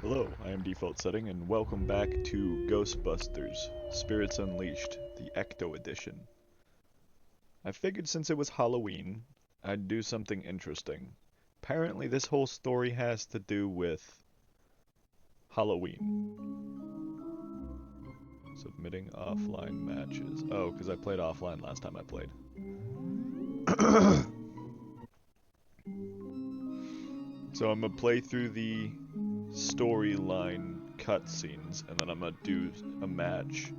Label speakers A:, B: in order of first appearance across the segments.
A: Hello, I am Default Setting, and welcome back to Ghostbusters Spirits Unleashed, the Ecto Edition. I figured since it was Halloween, I'd do something interesting. Apparently, this whole story has to do with Halloween. Submitting offline matches. Oh, because I played offline last time I played. So I'm gonna play through the storyline cutscenes, and then I'm gonna do a match.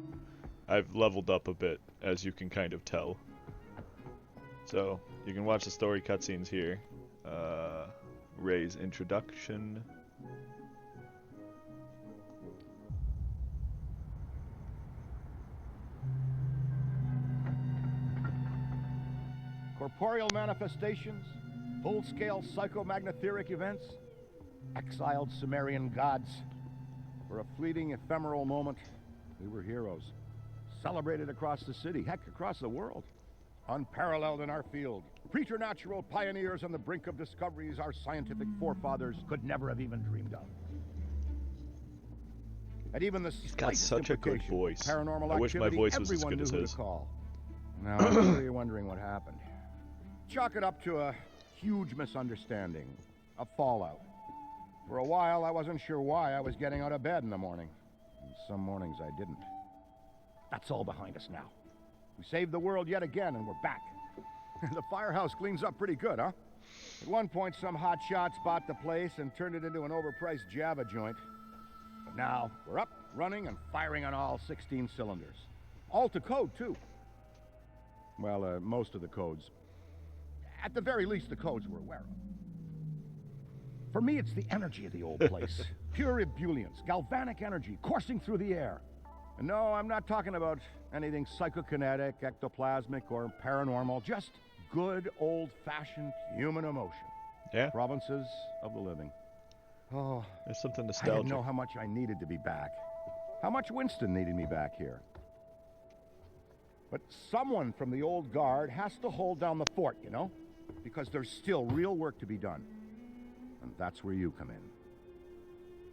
A: I've leveled up a bit, as you can kind of tell. So, you can watch the story cutscenes here. Ray's introduction.
B: Corporeal manifestations, full-scale psychomagnotheric events, exiled Sumerian gods. For a fleeting, ephemeral moment, we were heroes. Celebrated across the city, heck, across the world. Unparalleled in our field. Preternatural pioneers on the brink of discoveries our scientific forefathers could never have even dreamed of. And even the
A: He's got
B: slightest
A: such a good
B: implication of
A: voice.
B: paranormal
A: I wish my
B: activity,
A: voice was as
B: everyone
A: good as
B: knew who
A: his.
B: to call. Now, I'm sure you're wondering what happened. Chalk it up to a huge misunderstanding, a fallout. For a while, I wasn't sure why I was getting out of bed in the morning. And some mornings I didn't. That's all behind us now. We saved the world yet again, and we're back. The firehouse cleans up pretty good, huh? At one point, some hot shots bought the place and turned it into an overpriced Java joint. But now, we're up, running, and firing on all 16 cylinders. All to code, too. Well, most of the codes. At the very least, the codes we're aware of. For me, it's the energy of the old place. Pure ebullience, galvanic energy coursing through the air. And no, I'm not talking about anything psychokinetic, ectoplasmic, or paranormal. Just good, old-fashioned human emotion.
A: Yeah,
B: Provinces of the living. Oh,
A: there's something
B: I
A: nostalgic.
B: didn't know how much I needed to be back. How much Winston needed me back here. But someone from the old guard has to hold down the fort, you know? Because there's still real work to be done. And that's where you come in.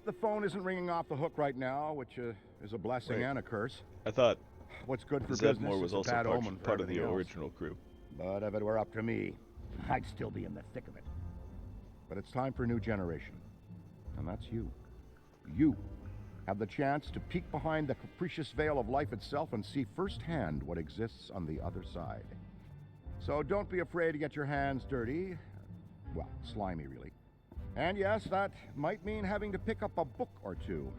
B: The phone isn't ringing off the hook right now, which is a blessing
A: Wait.
B: and a curse.
A: I thought
B: What's good for business
A: Zedmore was
B: is a
A: also
B: bad omen for
A: part of the
B: everything else.
A: original crew.
B: But if it were up to me, I'd still be in the thick of it. But it's time for a new generation. And that's you. You have the chance to peek behind the capricious veil of life itself and see firsthand what exists on the other side. So don't be afraid to get your hands dirty. Well, slimy, really. And yes, that might mean having to pick up a book or two.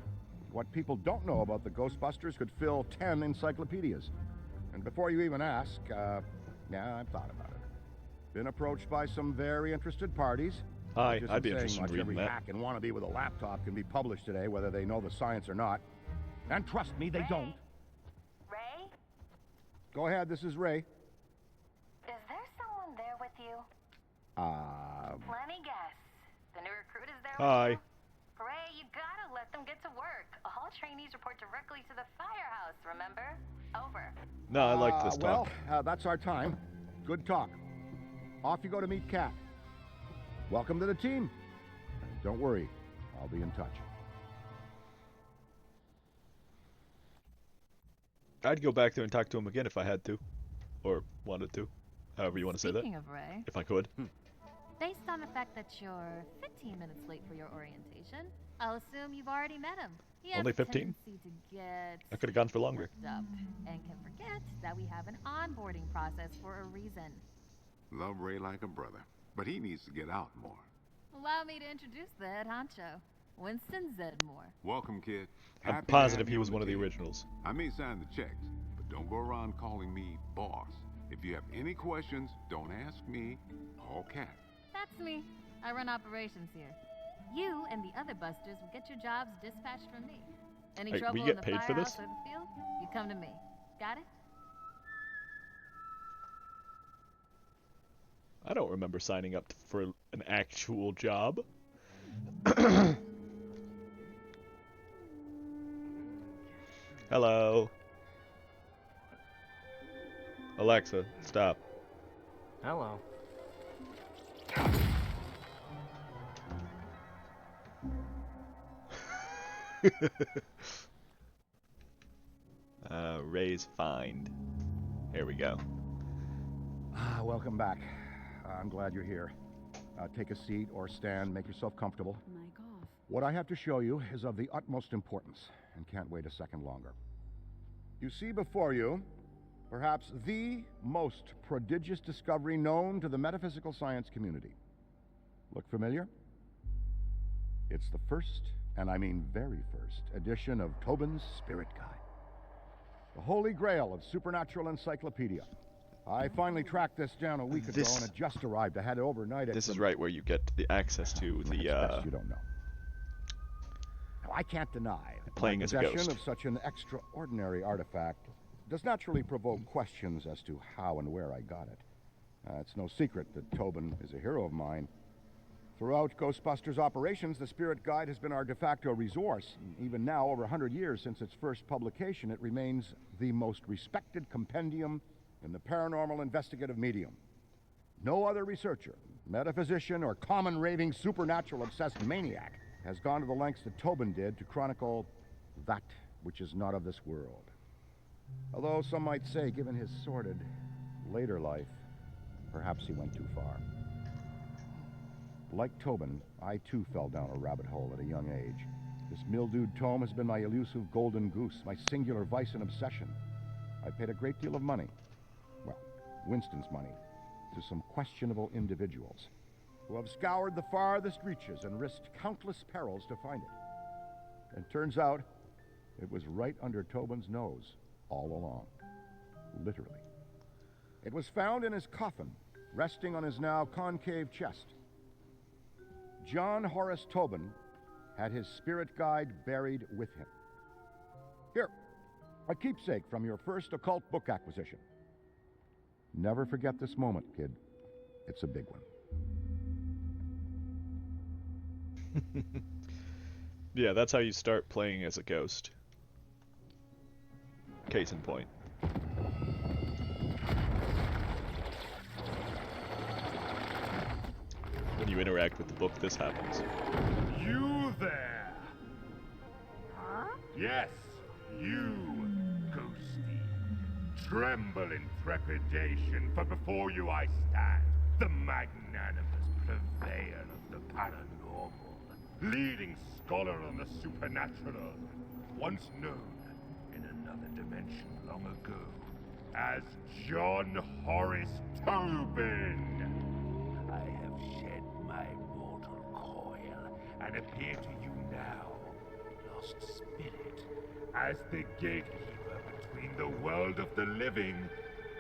B: What people don't know about the Ghostbusters could fill 10 encyclopedias. And before you even ask, yeah, I've thought about it. Been approached by some very interested parties.
A: Hi,
B: Which
A: I'd be
B: isn't
A: interested in
B: saying much.
A: reading
B: Every
A: that.
B: hack and wannabe with a laptop can be published today, whether they know the science or not. And trust me, they
C: Ray?
B: don't.
C: Ray?
B: Go ahead, this is Ray.
C: Is there someone there with you? Let me guess. The new recruit is there
A: Hi.
C: with you? Ray, you gotta let them get to work. All trainees report directly to the firehouse, remember? Over.
A: No, I like this talk.
B: Well, that's our time. Good talk. Off you go to meet Kat. Welcome to the team. Don't worry, I'll be in touch.
A: I'd go back there and talk to him again if I had to. Or wanted to. However you want to say that.
D: Speaking of Ray,
A: If I could.
D: based on the fact that you're 15 minutes late for your orientation, I'll assume you've already met him. He has
A: Only
D: a
A: 15?
D: tendency to get
A: I could have gone for longer.
D: worked up and can forget that we have an onboarding process for a reason.
E: Love Ray like a brother, but he needs to get out more.
D: Allow me to introduce the head honcho, Winston Zedmore.
E: Welcome, kid.
A: I'm
E: Happy to
A: positive
E: have
A: he
E: you
A: was
E: on
A: one of the
E: team.
A: originals.
E: I may sign the checks, but don't go around calling me boss. If you have any questions, don't ask me. Call Kat.
D: That's me. I run operations here. You and the other busters will get your jobs dispatched from me. Any
A: Hey, we
D: trouble
A: get
D: in the
A: paid for
D: firehouse
A: this?
D: or the field, you come to me. Got it?
A: I don't remember signing up for an actual job. Hello. Alexa, stop.
F: Hello.
A: Ray's find. Here we go.
B: Welcome back. I'm glad you're here. Take a seat or stand, make yourself comfortable.
D: Mic off.
B: What I have to show you is of the utmost importance, and can't wait a second longer. You see before you, perhaps the most prodigious discovery known to the metaphysical science community. Look familiar? It's the first, and I mean very first, edition of Tobin's Spirit Guide. The holy grail of supernatural encyclopedia. I finally tracked this down a week ago, and it just arrived. I had it overnight.
A: This is right where you get the access to the
B: It's best you don't know. Now, I can't deny that
A: playing
B: my
A: as a
B: possession
A: ghost.
B: of such an extraordinary artifact does naturally provoke questions as to how and where I got it. It's no secret that Tobin is a hero of mine. Throughout Ghostbusters operations, the Spirit Guide has been our de facto resource. Even now, over 100 years since its first publication, it remains the most respected compendium in the paranormal investigative medium. No other researcher, metaphysician, or common raving supernatural obsessed maniac has gone to the lengths that Tobin did to chronicle that which is not of this world. Although some might say, given his sordid later life, perhaps he went too far. Like Tobin, I too fell down a rabbit hole at a young age. This mildewed tome has been my elusive golden goose, my singular vice and obsession. I paid a great deal of money, well, Winston's money, to some questionable individuals who have scoured the farthest reaches and risked countless perils to find it. And turns out, it was right under Tobin's nose all along, literally. It was found in his coffin, resting on his now concave chest. John Horace Tobin had his spirit guide buried with him. Here, a keepsake from your first occult book acquisition. Never forget this moment, kid. It's a big one.
A: Yeah, that's how you start playing as a ghost. Case in point. When you interact with the book, this happens.
F: You there! Huh? Yes, you, Ghosty. Tremble in trepidation, for before you I stand, the magnanimous purveyor of the paranormal, leading scholar on the supernatural, once known in another dimension long ago as John Horace Tobin. I have shed my mortal coil and appear to you now, lost spirit, as the gatekeeper between the world of the living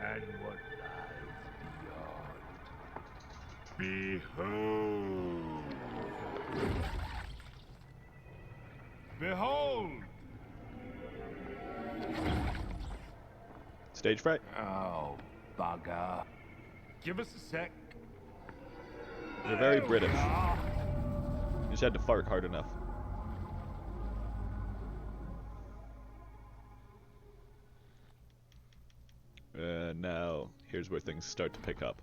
F: and what lies beyond. Behold! Behold!
A: Stage fright?
F: Oh, bugger. Give us a sec.
A: You're very British. You just had to fart hard enough. Now, here's where things start to pick up.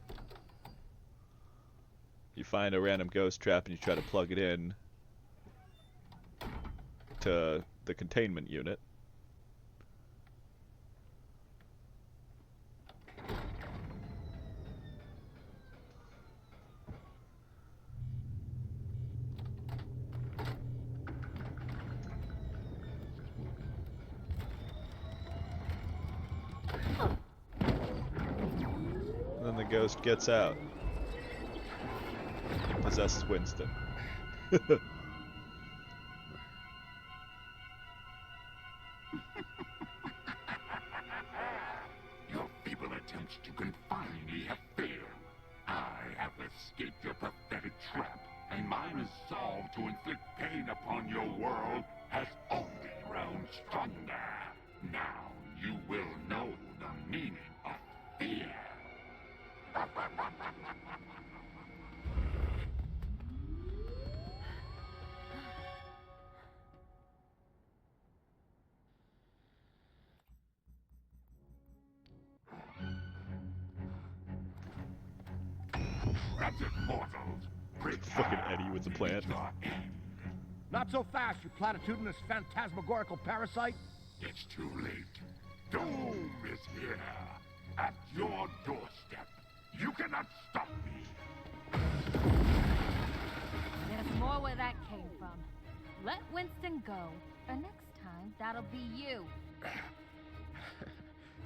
A: You find a random ghost trap and you try to plug it in to the containment unit. Then the ghost gets out and possesses Winston.
E: Your feeble attempts to confine me have failed. I have escaped your pathetic trap, and my resolve to inflict pain upon your world has only grown stronger. Now you will know the meaning of fear. That's it, mortals.
A: Fucking Eddie with the plant.
E: Your end.
B: Not so fast, you platitudinous phantasmagorical parasite!
E: It's too late. Doom is here, at your doorstep. You cannot stop me.
D: There's more where that came from. Let Winston go, or next time, that'll be you.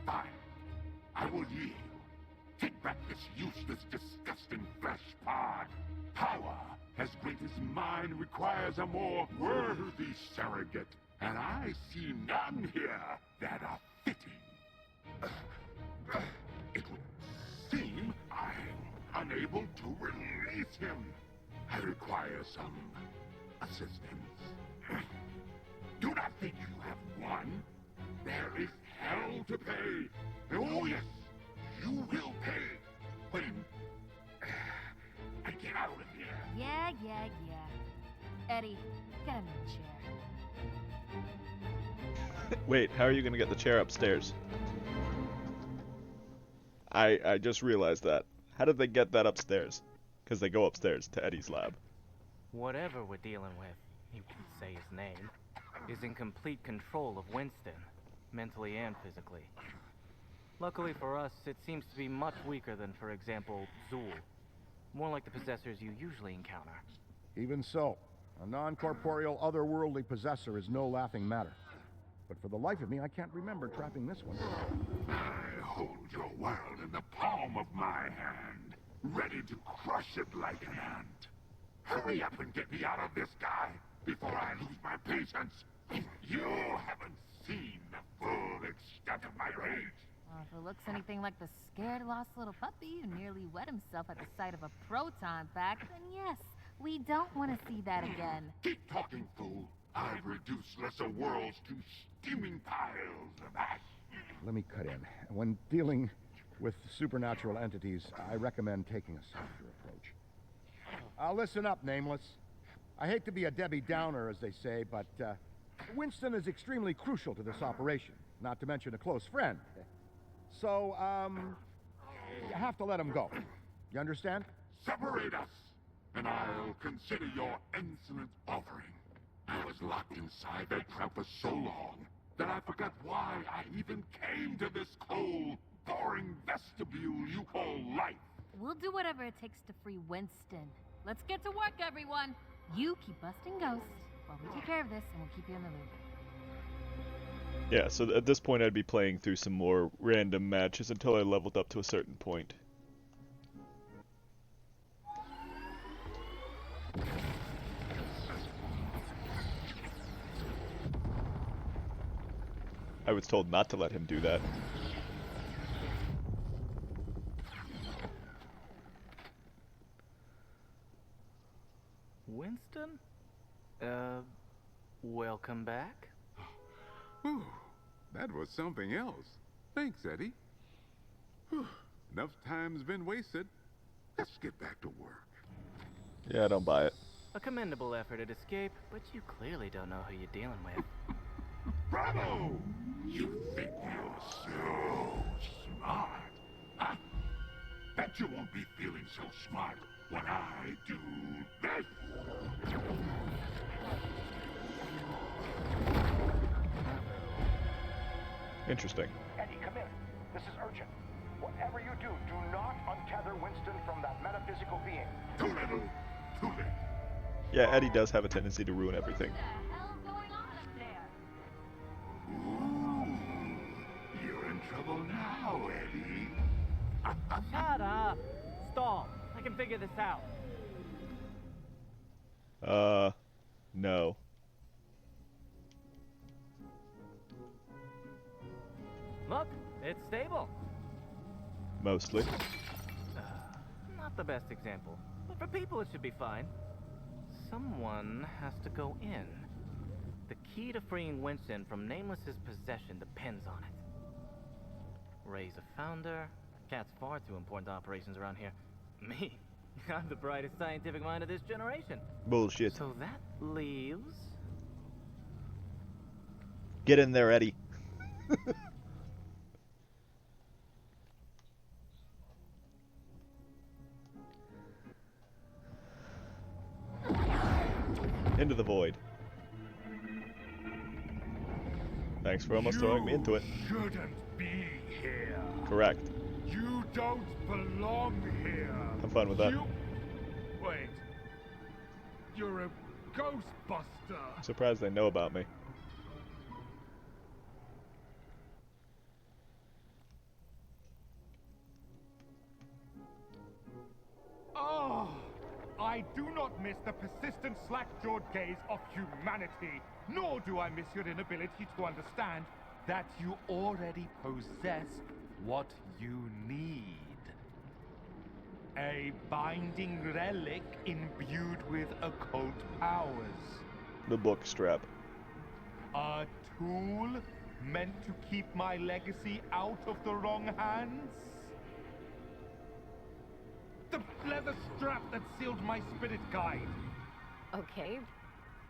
E: Fine. I will yield. Take back this useless, disgusting flesh pod. Power as great as mine requires a more worthy surrogate, and I see none here that are fitting. It would seem I'm unable to release him. I require some assistance. Do not think you have won. There is hell to pay. Oh yes, you will pay when I get out of here.
D: Yeah. Eddie, get him in the chair.
A: Wait, how are you gonna get the chair upstairs? I just realized that. How did they get that upstairs? Because they go upstairs to Eddie's lab.
G: Whatever we're dealing with, you can say his name, is in complete control of Winston, mentally and physically. Luckily for us, it seems to be much weaker than, for example, Zool. More like the possessors you usually encounter.
B: Even so, a non-corporeal, otherworldly possessor is no laughing matter. But for the life of me, I can't remember trapping this one.
E: I hold your world in the palm of my hand, ready to crush it like an ant. Hurry up and get me out of this guy before I lose my patience. You haven't seen the full extent of my rage.
D: Well, if it looks anything like the scared, lost little puppy who nearly wet himself at the sight of a proton pack, then yes, we don't want to see that again.
E: Keep talking, fool. I've reduced lesser worlds to steaming piles of ash.
B: Let me cut in. When dealing with supernatural entities, I recommend taking a softer approach. Listen up, Nameless. I hate to be a Debbie Downer, as they say, but Winston is extremely crucial to this operation, not to mention a close friend. So, you have to let him go. You understand?
E: Separate us, and I'll consider your insolent offering. I was locked inside that trap for so long that I forgot why I even came to this cold, boring vestibule you call life.
D: We'll do whatever it takes to free Winston. Let's get to work, everyone. You keep busting ghosts while we take care of this, and we'll keep you in the loop.
A: Yeah, so at this point I'd be playing through some more random matches until I leveled up to a certain point. I was told not to let him do that.
G: Winston? Welcome back?
H: Whew, that was something else. Thanks, Eddie. Whew, enough time's been wasted.
E: Let's get back to work.
A: Yeah, I don't buy it.
G: A commendable effort at escape, but you clearly don't know who you're dealing with.
E: Bravo! You think you're so smart. Huh? Bet you won't be feeling so smart when I do this.
A: Interesting.
B: Eddie, come in. This is urgent. Whatever you do, do not untether Winston from that metaphysical being.
E: Too little, too late.
A: Yeah, Eddie does have a tendency to ruin everything.
C: What the hell's going on up there?
E: Ooh, you're in trouble now, Eddie.
G: Shut up! Stall! I can figure this out.
A: No.
G: Look, it's stable.
A: Mostly.
G: Not the best example, but for people it should be fine. Someone has to go in. The key to freeing Winston from Nameless's possession depends on it. Ray's a founder. Cat's far too important to operations around here. Me, I'm the brightest scientific mind of this generation.
A: Bullshit.
G: So that leaves...
A: Get in there, Eddie. Into the void. Thanks for almost throwing me into it.
F: You shouldn't be here.
A: Correct.
F: You don't belong here.
A: I'm fine with that.
F: Wait. You're a Ghostbuster.
A: I'm surprised they know about me.
F: Ah, I do not miss the persistent slack-jawed gaze of humanity, nor do I miss your inability to understand that you already possess what you need. A binding relic imbued with occult powers.
A: The book strap.
F: A tool meant to keep my legacy out of the wrong hands? The leather strap that sealed my spirit guide.
I: Okay,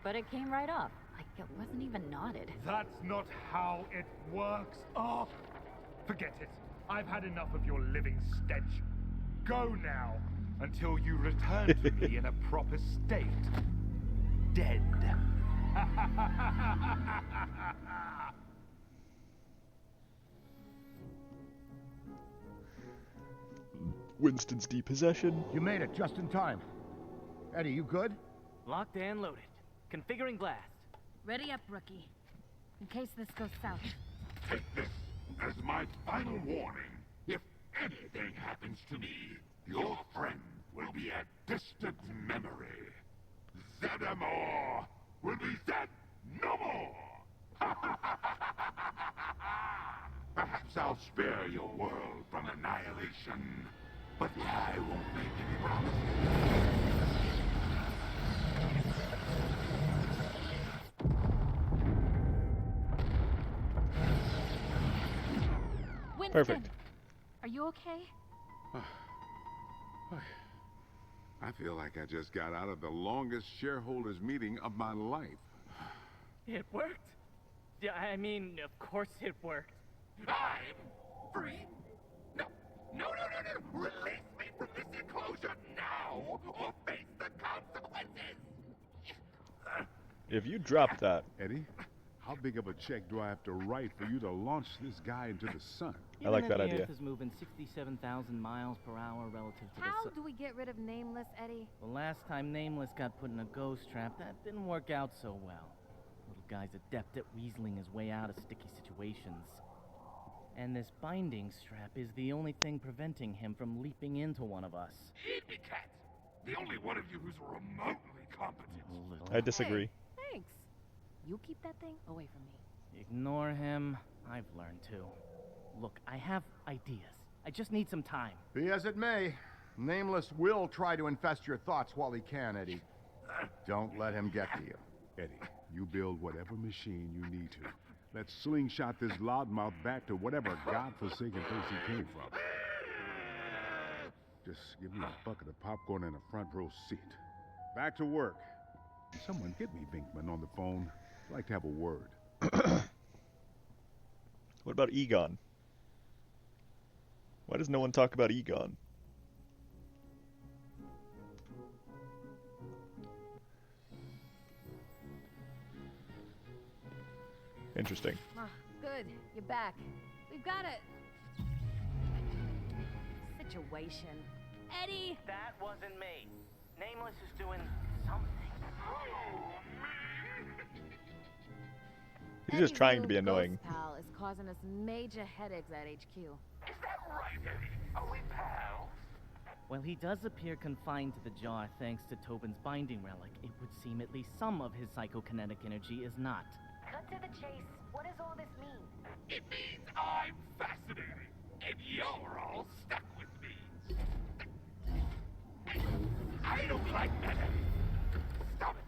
I: but it came right off. Like it wasn't even knotted.
F: That's not how it works. Oh, forget it. I've had enough of your living stench. Go now, until you return to me in a proper state. Dead.
A: Winston's depossession.
B: You made it just in time. Eddie, you good?
G: Locked and loaded. Configuring blast.
D: Ready up, rookie. In case this goes south.
E: Take this as my final warning. If anything happens to me, your friend will be a distant memory. Zedamore will be Zed no more. Perhaps I'll spare your world from annihilation, but I won't make any promises.
D: Winston,
A: Perfect.
D: are you okay?
H: I feel like I just got out of the longest shareholders meeting of my life.
G: It worked. Yeah, I mean, of course it worked.
E: I'm free. No, no, no, no, no. Release me from this enclosure now, or face the consequences.
A: If you drop that,
H: Eddie, how big of a check do I have to write for you to launch this guy into the sun?
A: I like
G: Given
A: that
G: the
A: idea.
G: Earth is moving 67,000 miles per hour relative to the
D: How
G: sun.
D: do we get rid of Nameless, Eddie?
G: Well, last time Nameless got put in a ghost trap, that didn't work out so well. Little guy's adept at weaseling his way out of sticky situations. And this binding strap is the only thing preventing him from leaping into one of us.
E: Eat me, cat. The only one of you who's remotely competent.
G: Little.
A: I disagree.
D: Hey, thanks. You keep that thing away from me.
G: Ignore him. I've learned to. Look, I have ideas. I just need some time.
B: Be as it may, Nameless will try to infest your thoughts while he can, Eddie. Don't let him get to you.
H: Eddie, you build whatever machine you need to. Let's slingshot this loudmouth back to whatever godforsaken place he came from. Just give me a bucket of popcorn and a front row seat. Back to work. Someone get me Vinkman on the phone. I'd like to have a word.
A: What about Egon? Why does no one talk about Egon? Interesting.
D: Ah, good. You're back. We've got it. Situation. Eddie!
G: That wasn't me. Nameless is doing something.
A: He's just
D: Eddie's
A: trying to
D: new
A: be annoying.
D: ghost pal is causing us major headaches at HQ.
E: Is that right, Eddie? Are we pals?
G: Well, he does appear confined to the jar thanks to Tobin's binding relic. It would seem at least some of his psychokinetic energy is not.
C: Cut to the chase. What does all this mean?
E: It means I'm fascinating, and you're all stuck with me. I don't like that, Eddie. Stop it.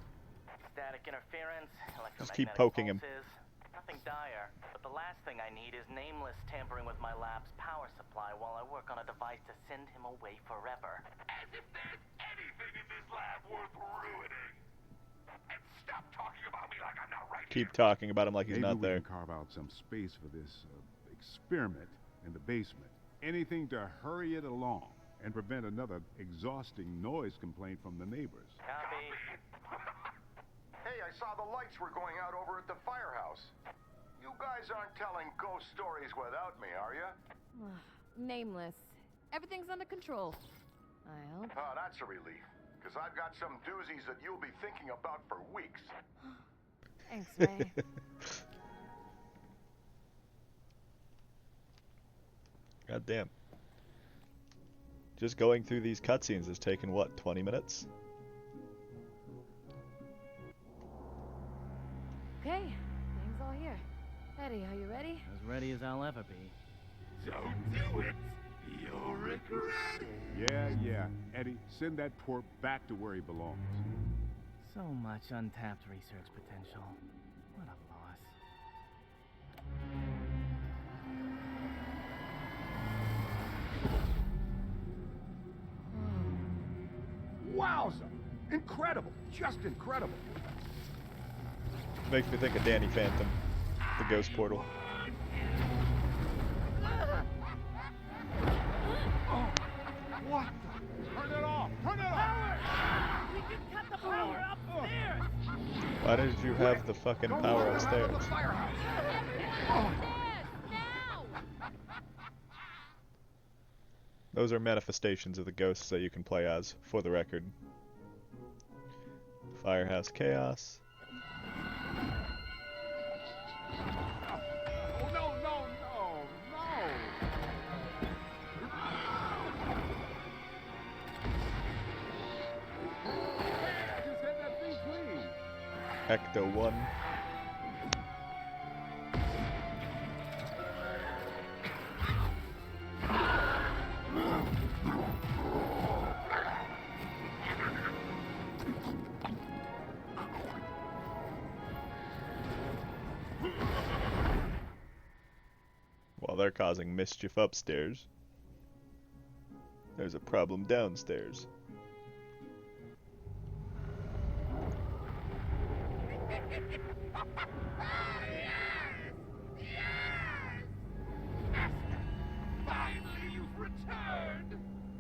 G: Static interference, electromagnetic
A: Just keep poking him.
G: pulses. Nothing dire, but the last thing I need is Nameless tampering with my lab's power supply while I work on a device to send him away forever.
E: As if there's anything in this lab worth ruining. And stop talking about me like I'm not right
A: Keep
E: here.
A: talking about him like he's
H: Maybe
A: not
H: we
A: there.
H: can carve out some space for this experiment in the basement. Anything to hurry it along and prevent another exhausting noise complaint from the neighbors.
G: Copy.
B: Hey, I saw the lights were going out over at the firehouse. You guys aren't telling ghost stories without me, are you?
D: Nameless. Everything's under control. I hope.
B: Oh, that's a relief. Because I've got some doozies that you'll be thinking about for weeks.
D: Thanks, Ray.
A: God damn. Just going through these cutscenes has taken, what, 20 minutes?
D: Okay, gang's all here. Eddie, are you ready?
G: As ready as I'll ever be.
E: Don't do it! You'll regret it!
H: Yeah. Eddie, send that port back to where he belongs.
G: So much untapped research potential. What a loss.
B: Wowza! Incredible! Just incredible!
A: Makes me think of Danny Phantom, the ghost portal.
B: Oh, what the? Turn it off! Turn it off!
G: We can cut the power upstairs!
A: Why did you have the fucking power upstairs?
B: The firehouse.
A: Those are manifestations of the ghosts that you can play as, for the record. Firehouse Chaos.
B: Oh, no! Hey, I just had that thing clean.
A: Ecto 1. While they're causing mischief upstairs, there's a problem downstairs.
E: Finally, you've returned!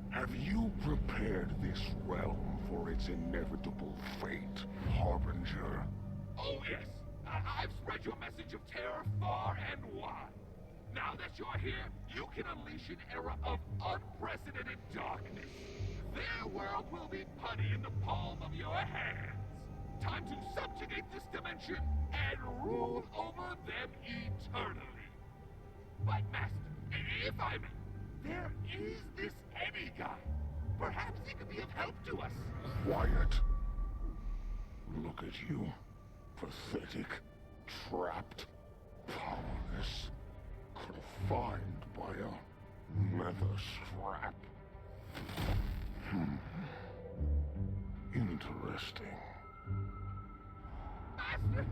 E: Have you prepared this realm for its inevitable fate, Harbinger? Oh, yes. I've spread your message of terror far and wide. Now that you're here, you can unleash an era of unprecedented darkness. Their world will be putty in the palm of your hands. Time to subjugate this dimension and rule over them eternally. But, Master, if I may, there is this Eddie guy. Perhaps he could be of help to us. Quiet. Look at you. Pathetic. Trapped. Powerless. Confined by a leather strap. Interesting. Master,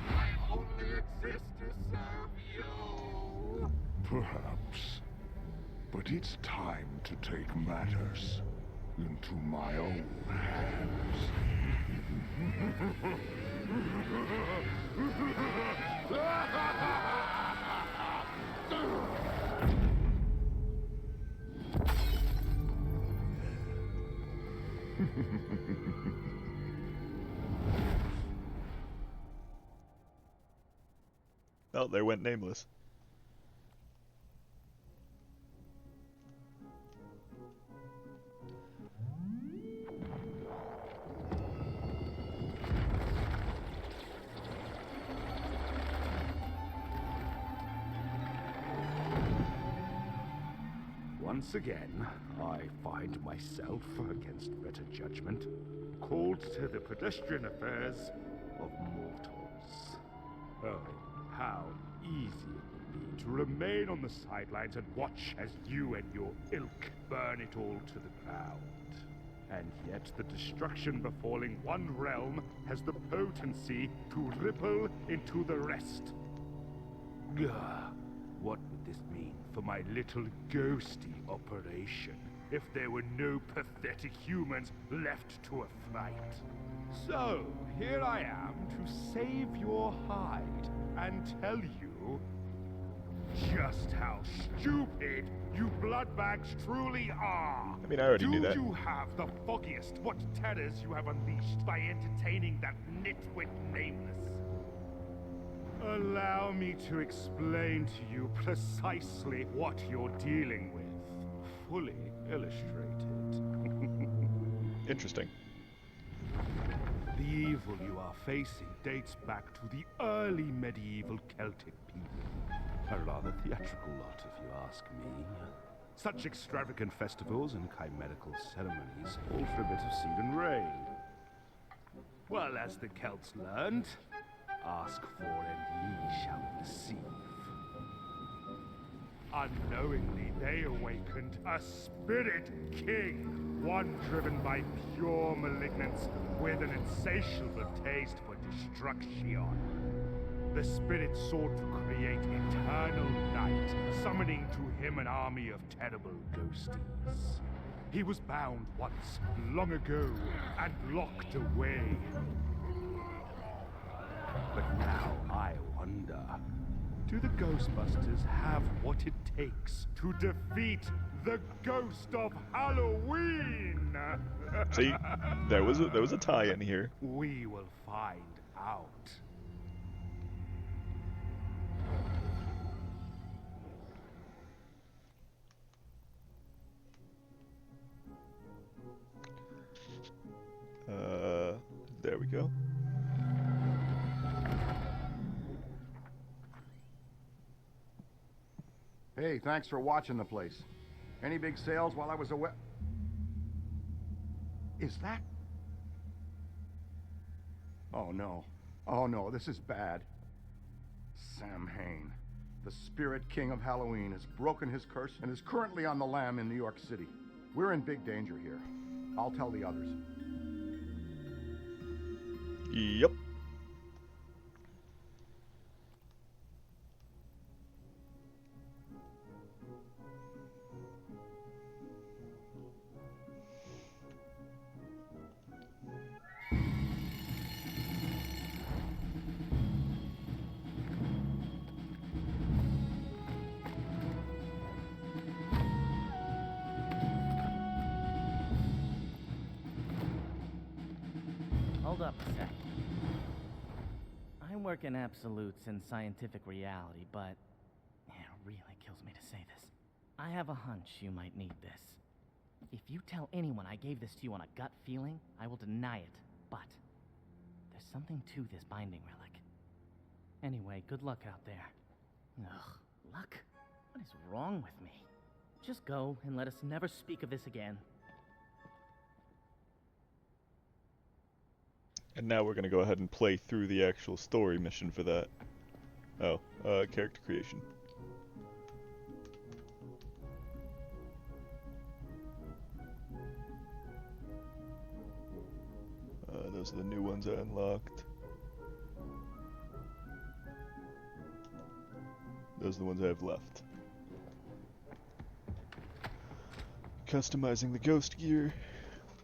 E: I only exist to serve you. Perhaps. But it's time to take matters into my own hands.
A: Oh, they went nameless.
F: Once again, I find myself, against better judgment, called to the pedestrian affairs of mortals. Oh, how easy it would be to remain on the sidelines and watch as you and your ilk burn it all to the ground. And yet the destruction befalling one realm has the potency to ripple into the rest. Gah. What would this mean for my little ghosty operation if there were no pathetic humans left to a flight? So, here I am to save your hide and tell you just how stupid you bloodbags truly are.
A: I mean, I already knew that.
F: Do you have the foggiest what terrors you have unleashed by entertaining that nitwit Nameless? A Allow me to explain to you precisely what you're dealing with. Fully illustrated.
A: Interesting.
F: The evil you are facing dates back to the early medieval Celtic people. A rather theatrical lot, if you ask me. Such extravagant festivals and chimerical ceremonies, all for a bit of seed and rain. Well, as the Celts learned, ask for and ye shall receive. Unknowingly, they awakened a spirit king, one driven by pure malignance with an insatiable taste for destruction. The spirit sought to create eternal night, summoning to him an army of terrible ghosties. He was bound once, long ago, and locked away. But now I wonder, do the Ghostbusters have what it takes to defeat the ghost of Halloween?
A: See, there was a tie-in here.
F: We will find out.
A: There we go.
B: Hey, thanks for watching the place. Any big sales while I was away? Is that? Oh no. Oh no, this is bad. Sam Hain, the Spirit King of Halloween, has broken his curse and is currently on the lam in New York City. We're in big danger here. I'll tell the others.
A: Yep.
G: Hold up a sec. I work in absolutes and scientific reality, but it really kills me to say this. I have a hunch you might need this. If you tell anyone I gave this to you on a gut feeling, I will deny it. But there's something to this binding relic. Anyway, good luck out there. Ugh, luck? What is wrong with me? Just go and let us never speak of this again.
A: And now we're gonna go ahead and play through the actual story mission for that. Oh, character creation. Those are the new ones I unlocked. Those are the ones I have left. Customizing the ghost gear.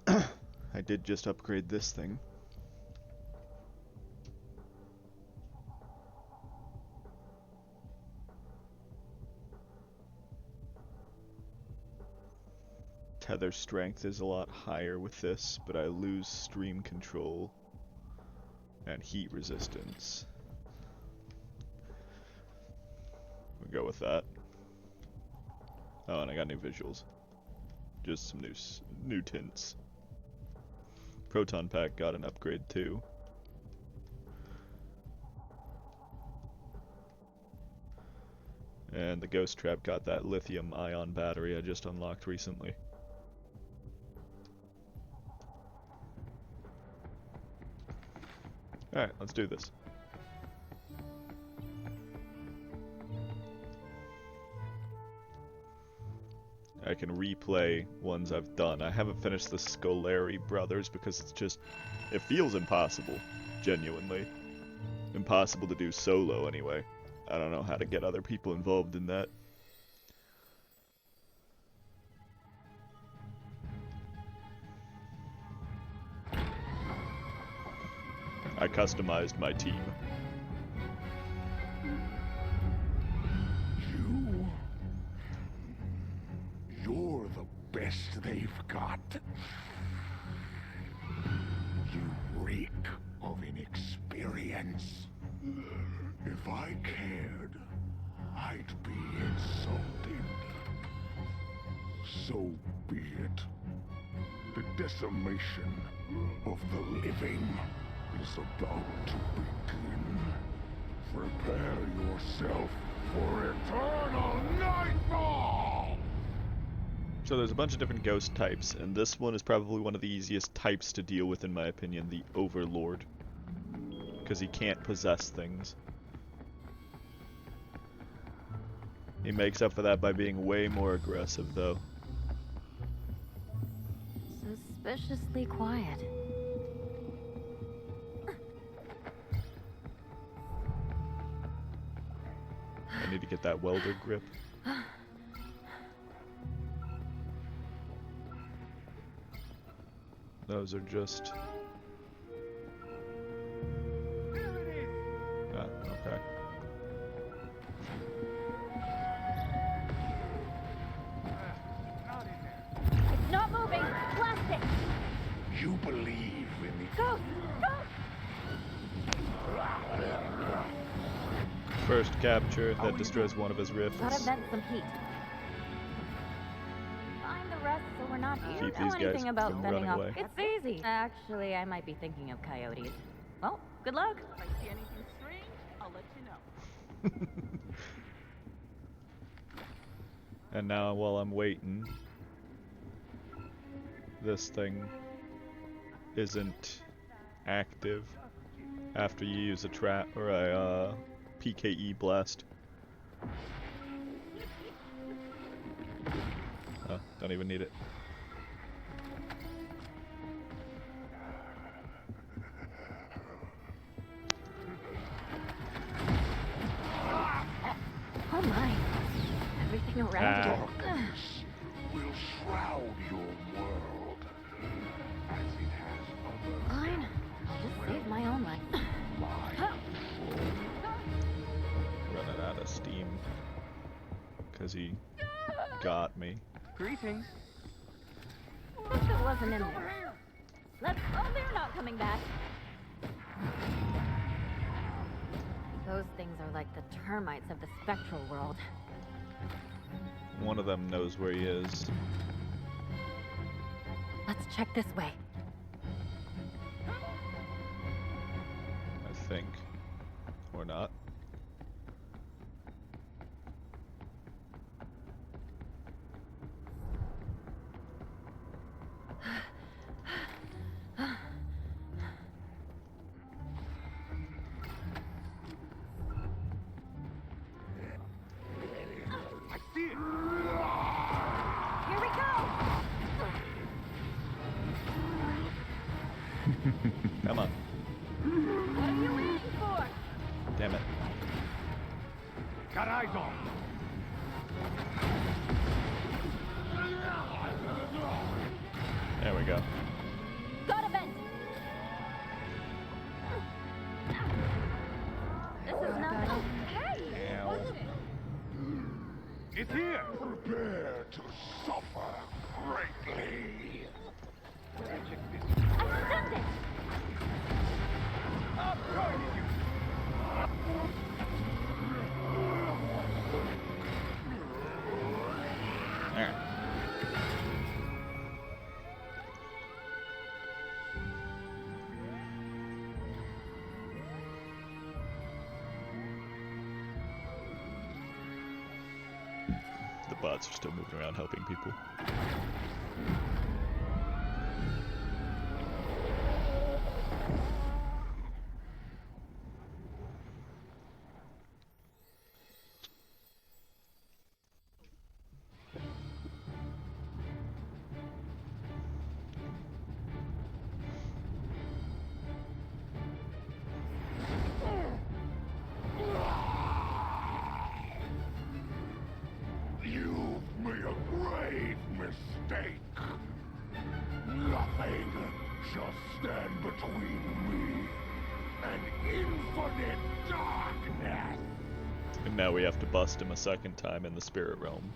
A: I did just upgrade this thing. Tether strength is a lot higher with this, but I lose stream control and heat resistance. We'll go with that. Oh, and I got new visuals. Just some new tints. Proton pack got an upgrade too. And the ghost trap got that lithium ion battery I just unlocked recently. Alright, let's do this. I can replay ones I've done. I haven't finished the Scolari Brothers because it feels impossible, genuinely. Impossible to do solo anyway. I don't know how to get other people involved in that. I customized my team.
E: You're the best they've got. You reek of inexperience. If I cared, I'd be insulted. So be it. The decimation of the living is about to begin. Prepare yourself for eternal nightfall!
A: So there's a bunch of different ghost types, and this one is probably one of the easiest types to deal with in my opinion, the Overlord. Because he can't possess things. He makes up for that by being way more aggressive though.
I: Suspiciously quiet.
A: I need to get that welder grip. Those are just... Ah, okay.
I: It's not moving! Blast it!
E: You believe in the...
I: Go! Go!
A: First capture, that destroys one of his rifts.
I: Gotta vent some heat. Find the rest so we're not here.
A: Keep
I: Don't know
A: these guys
I: anything about
A: from
I: fending
A: running
I: off.
A: away.
I: It's easy. Actually, I might be thinking of coyotes. Well, good luck.
J: If I see anything strange, I'll let you know.
A: And now, while I'm waiting, this thing isn't active after you use a trap or a PKE blast. Oh, don't even need it.
I: Oh my. Everything around you.
E: will shroud your world as it has others.
I: Fine. I'll just save my own life.
A: Running out of steam. Because he got me.
G: Greetings.
I: If it wasn't in there. Oh, they're not coming back. Those things are like the termites of the spectral world.
A: One of them knows where he is.
I: Let's check this way.
A: I think. Or not.
I: Here we go!
A: Come on.
I: What are you waiting for?
A: Damn it.
F: Got eyes on.
A: There we go.
I: Got a vent! This is not... Hey!
A: Ow.
F: It's here.
E: Prepare to suffer greatly.
I: I stunned it!
F: I'll join you.
A: There. The bots are still moving around helping people.
E: You've made a grave mistake. Nothing shall stand between me and infinite darkness.
A: And now we have to bust him a second time in the spirit realm.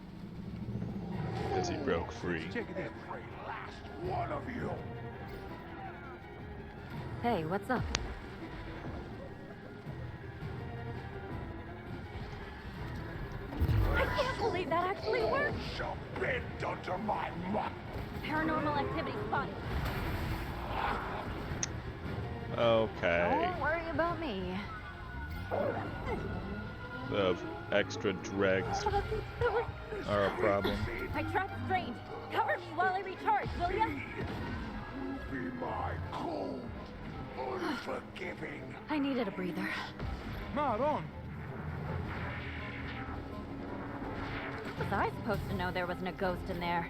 A: Because he broke free.
E: Check it out. Every last one of you.
I: Hey, what's up? actually worked!
E: Submit under my muck.
I: Paranormal activity spotted.
A: Okay.
I: Don't worry about me.
A: The extra dregs are a problem.
I: My trap's strained. Cover me while I recharge, will ya?
E: Be my cold, unforgiving.
I: I needed a breather.
F: Maron!
I: How was I supposed to know there wasn't a ghost in there?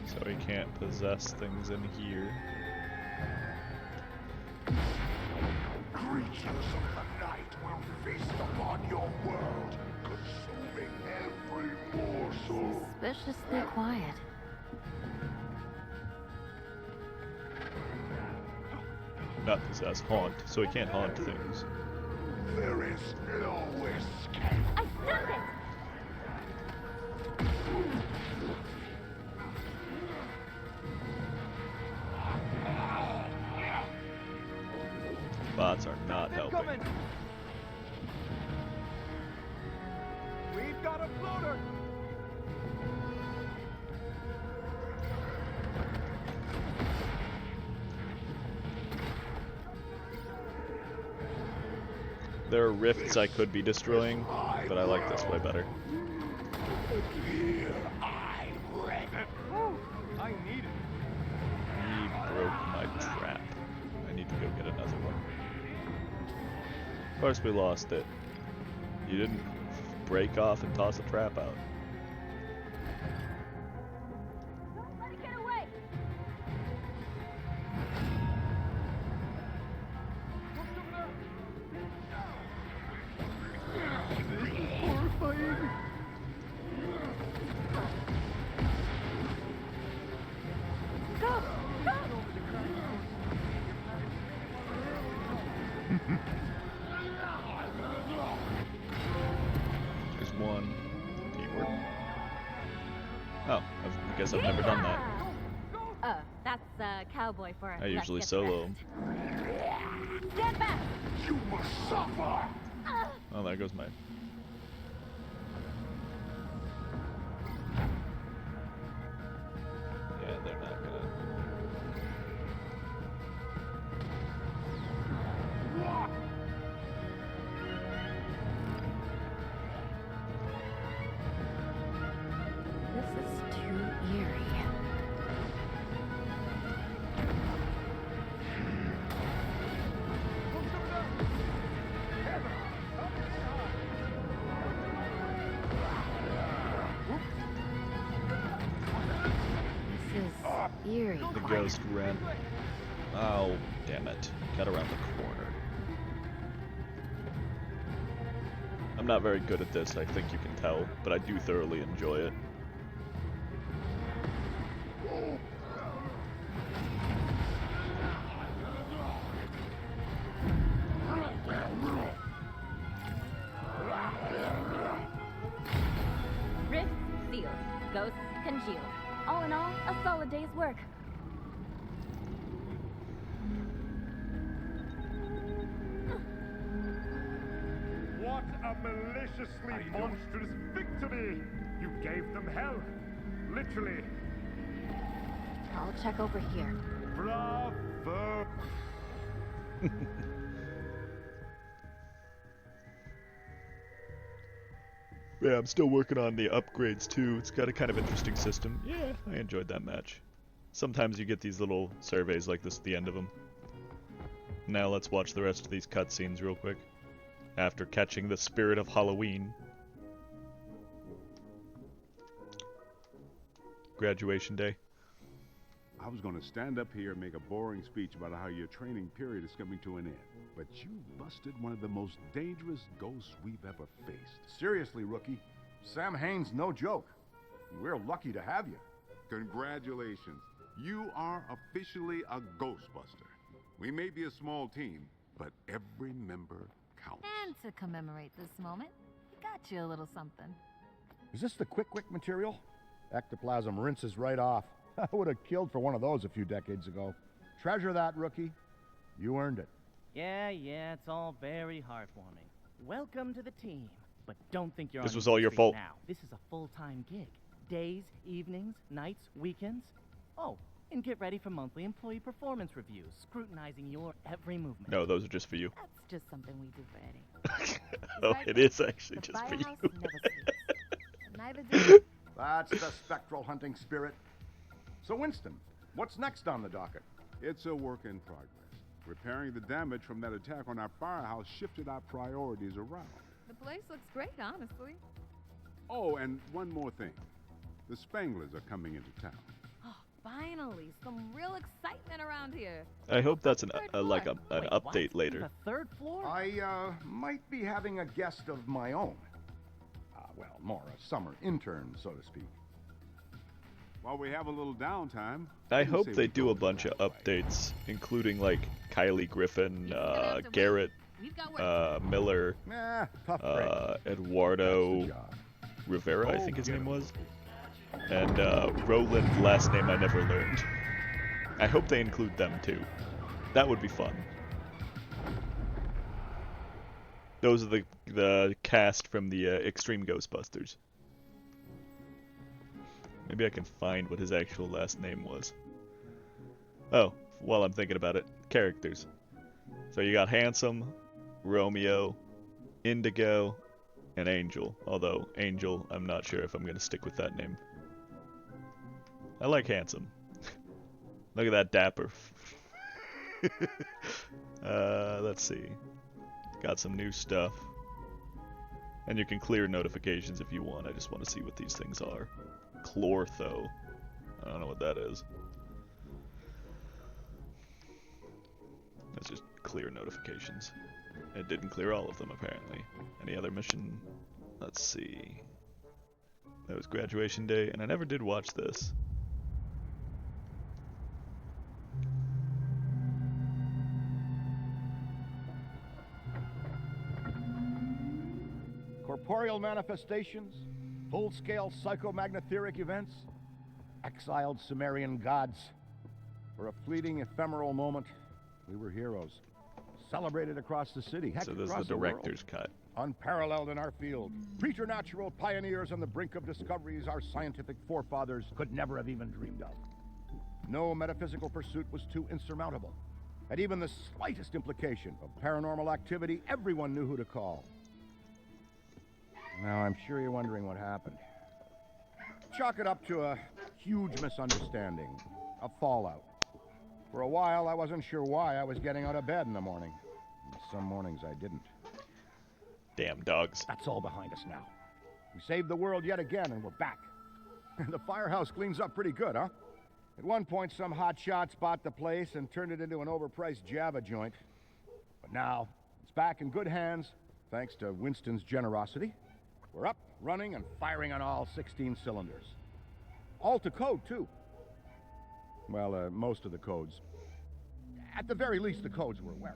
A: So he can't possess things in here.
E: Creatures of the night will feast upon your world, consuming every morsel.
D: Suspiciously quiet.
A: Not possess, haunt. So he can't haunt things.
E: There is no escape.
I: I stunned it!
A: Bots are not helping.
F: We've got a floater!
A: There are rifts I could be destroying, but I like this way better.
E: Here I read it.
F: I need it.
A: He broke my trap. I need to go get another one. Of course we lost it. You didn't break off and toss a trap out.
I: Don't let it get away! Go! Go!
A: There's one. Teamwork. Oh, I guess I've never done that.
I: That's cowboy for
A: I usually solo him.
I: Stand back!
E: You must suffer.
A: Oh, there goes my... Yeah, they're not gonna...
D: This is too eerie. This is eerie.
A: The ghost ran. Oh, damn it. Got around the corner. I'm not very good at this, I think you can tell, but I do thoroughly enjoy it.
I: Rift sealed. Ghosts congealed. All in all, a solid day's work.
F: What a maliciously monstrous victory! You gave them hell. Literally.
D: I'll check over here.
F: Bravo!
A: Yeah, I'm still working on the upgrades too. It's got a kind of interesting system. Yeah, I enjoyed that match. Sometimes you get these little surveys like this at the end of them. Now let's watch the rest of these cutscenes real quick. After catching the spirit of Halloween. Graduation day.
H: I was going to stand up here and make a boring speech about how your training period is coming to an end. But you busted one of the most dangerous ghosts we've ever faced.
B: Seriously, rookie. Sam Hain's no joke. We're lucky to have you.
H: Congratulations. You are officially a Ghostbuster. We may be a small team, but every member counts.
D: And to commemorate this moment, we got you a little something.
B: Is this the quick material? Ectoplasm rinses right off. I would have killed for one of those a few decades ago. Treasure that, rookie. You earned it.
G: Yeah, it's all very heartwarming. Welcome to the team. But don't think you're
A: This
G: on
A: was all
G: Easy
A: your
G: Street
A: fault.
G: now. This is a full-time gig. Days, evenings, nights, weekends. Oh, and get ready for monthly employee performance reviews, scrutinizing your every movement.
A: No, those are just for you.
D: That's just something we do for Eddie.
A: Oh, it is actually
D: The
A: just for
D: firehouse
A: you.
D: never sleeps. And neither do
B: That's the spectral hunting spirit. So, Winston, what's next on the docket?
H: It's a work in progress. Repairing the damage from that attack on our firehouse shifted our priorities around.
D: The place looks great, honestly.
H: Oh, and one more thing. The Spanglers are coming into town.
D: Oh, finally, some real excitement around here.
A: I hope that's an
D: Third
A: like
D: floor.
A: an
G: Wait,
A: update
G: what?
A: later.
G: The third floor?
B: I might be having a guest of my own. Well, more a summer intern, so to speak.
H: While we have a little downtime,
A: I
H: didn't
A: hope
H: say
A: they
H: we'd
A: do
H: go
A: a
H: into
A: bunch of
H: that fight.
A: updates, including like Kylie Griffin,
D: He's gonna have to wait.
A: Garrett,
D: We've got work.
A: Miller,
B: Tough break. That's the
A: Eduardo
B: job.
A: Rivera, I
H: Oh,
A: think his
H: get
A: name
H: it.
A: was, and Roland, last name I never learned. I hope they include them too. That would be fun. Those are the cast from the Extreme Ghostbusters. Maybe I can find what his actual last name was. Oh, while I'm thinking about it, characters. So you got Handsome, Romeo, Indigo, and Angel. Although Angel, I'm not sure if I'm gonna stick with that name. I like Handsome. Look at that dapper. Let's see. Got some new stuff. And you can clear notifications if you want. I just want to see what these things are. Chlortho. I don't know what that is. Let's just clear notifications. It didn't clear all of them, apparently. Any other mission? Let's see. That was graduation day, and I never did watch this.
B: Corporeal manifestations, full-scale psychomagnetheric events, exiled Sumerian gods. For a fleeting, ephemeral moment, we were heroes. Celebrated across the city, heck,
A: So this is
B: across
A: the
B: world.
A: director's cut.
B: Unparalleled in our field. Preternatural pioneers on the brink of discoveries our scientific forefathers could never have even dreamed of. No metaphysical pursuit was too insurmountable. At even the slightest implication of paranormal activity, everyone knew who to call. Now, I'm sure you're wondering what happened. Chalk it up to a huge misunderstanding, a fallout. For a while, I wasn't sure why I was getting out of bed in the morning. Some mornings I didn't.
A: Damn dogs.
B: That's all behind us now. We saved the world yet again, and we're back. The firehouse cleans up pretty good, huh? At one point, some hotshots bought the place and turned it into an overpriced Java joint. But now, it's back in good hands, thanks to Winston's generosity. We're up, running, and firing on all 16 cylinders. All to code, too. Well, most of the codes. At the very least, the codes we're aware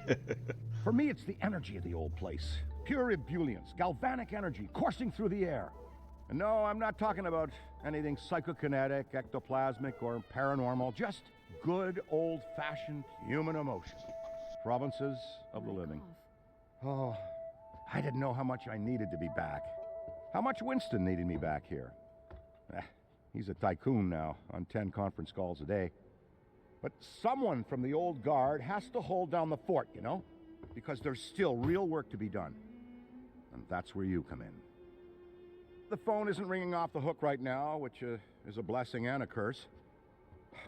B: of. For me, it's the energy of the old place. Pure ebullience, galvanic energy coursing through the air. And no, I'm not talking about anything psychokinetic, ectoplasmic, or paranormal. Just good, old-fashioned human emotion. Provinces of the living. Oh, I didn't know how much I needed to be back. How much Winston needed me back here. He's a tycoon now, on 10 conference calls a day. But someone from the old guard has to hold down the fort, you know? Because there's still real work to be done. And that's where you come in. The phone isn't ringing off the hook right now, which is a blessing and a curse.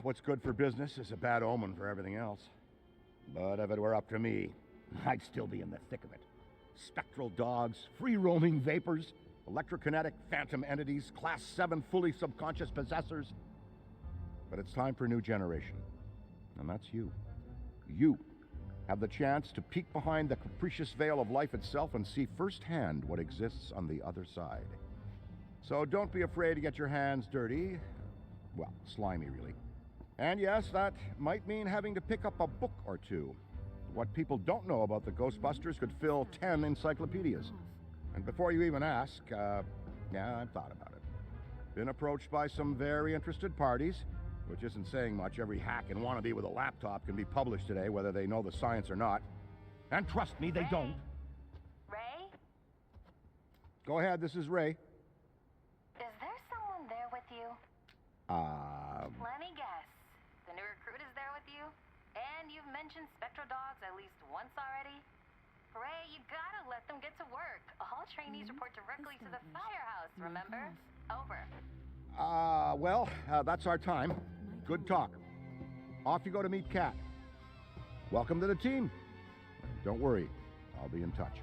B: What's good for business is a bad omen for everything else. But if it were up to me, I'd still be in the thick of it. Spectral dogs, free-roaming vapors, electrokinetic phantom entities, Class 7 fully subconscious possessors. But it's time for a new generation. And that's you. You have the chance to peek behind the capricious veil of life itself and see firsthand what exists on the other side. So don't be afraid to get your hands dirty. Well, slimy, really. And yes, that might mean having to pick up a book or two. What people don't know about the Ghostbusters could fill 10 encyclopedias. And before you even ask, yeah, I've thought about it. Been approached by some very interested parties, which isn't saying much. Every hack and wannabe with a laptop can be published today, whether they know the science or not. And trust me, they don't.
C: Ray?
B: Go ahead, this is Ray.
C: Is there someone there with you? Let me guess. The new recruit is there with you? And you've mentioned spectral dogs at least once already? Ray, you gotta let them get to work. All trainees report directly to the firehouse, remember? Over.
B: Well, that's our time. Good talk. Off you go to meet Kat. Welcome to the team. Don't worry, I'll be in touch.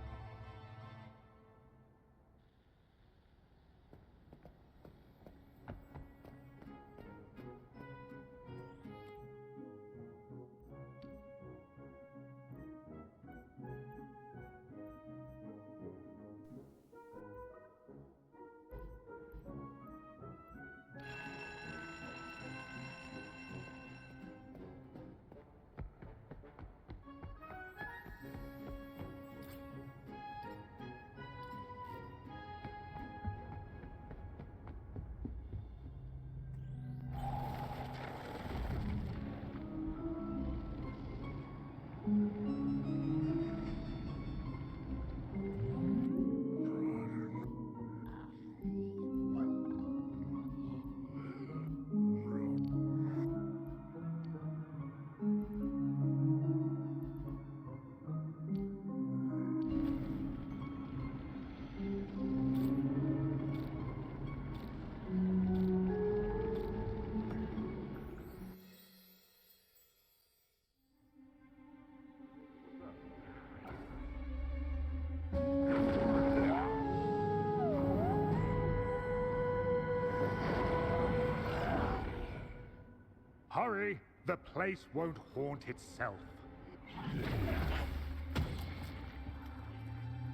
F: Hurry! The place won't haunt itself.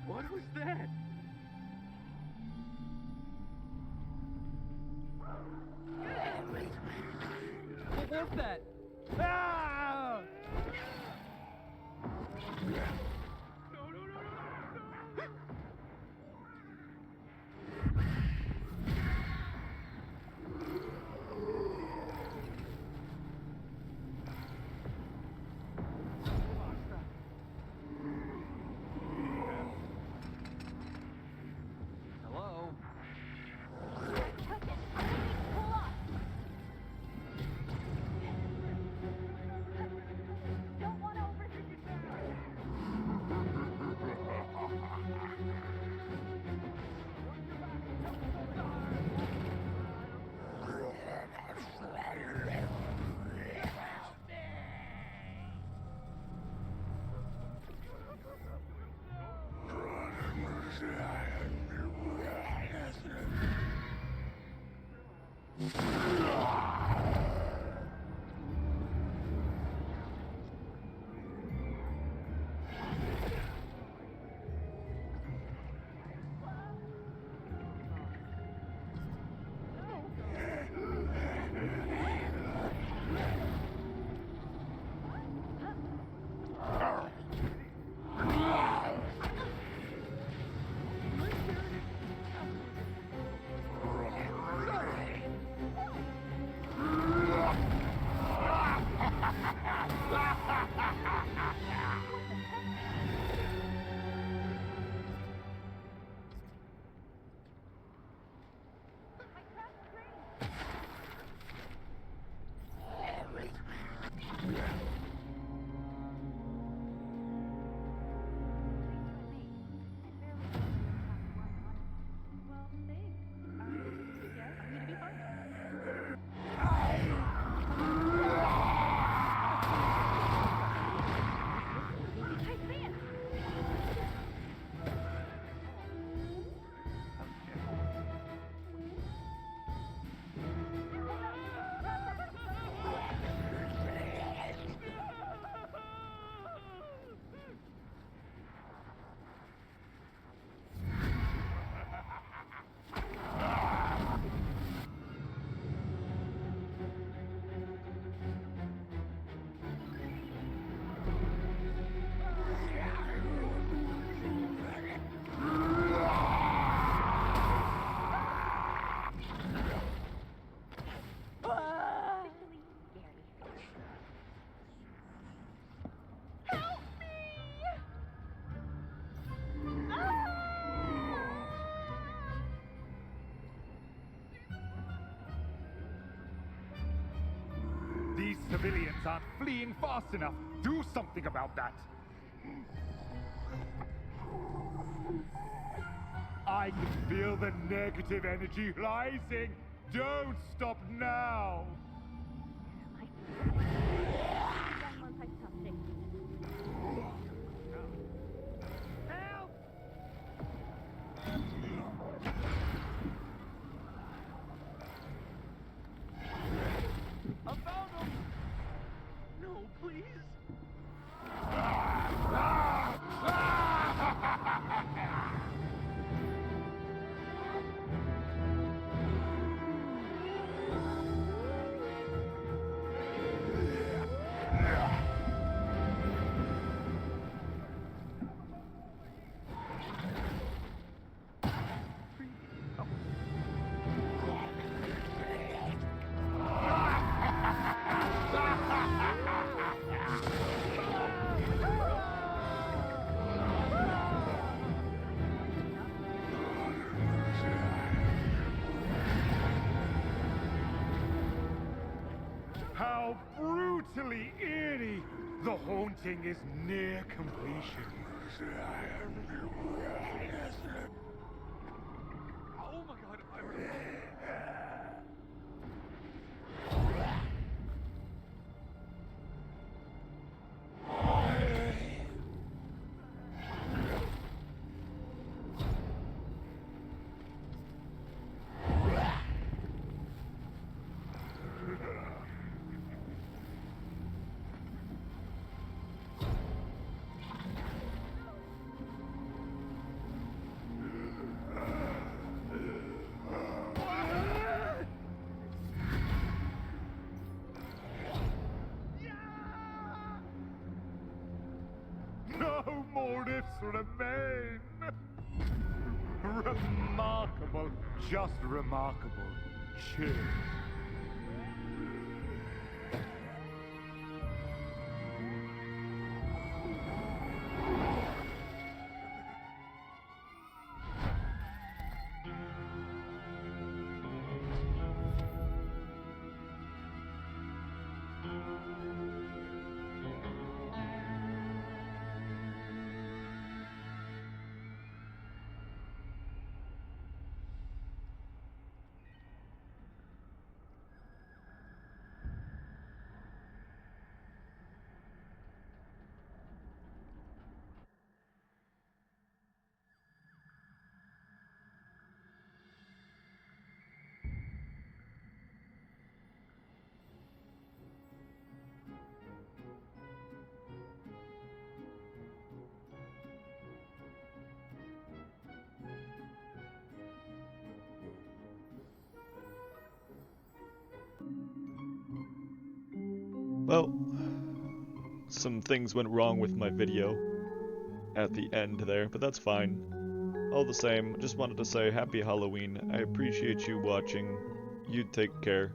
G: What was that? What was that? Ah!
F: spirits aren't fleeing fast enough. Do something about that. I can feel the negative energy rising. Don't stop now. Help! I found him! No, please. How brutally eerie! The haunting is near completion. Oh my god, no more ifs remain. Remarkable, just remarkable. Cheers.
A: Well, some things went wrong with my video at the end there, but that's fine. All the same, just wanted to say happy Halloween. I appreciate you watching. You take care.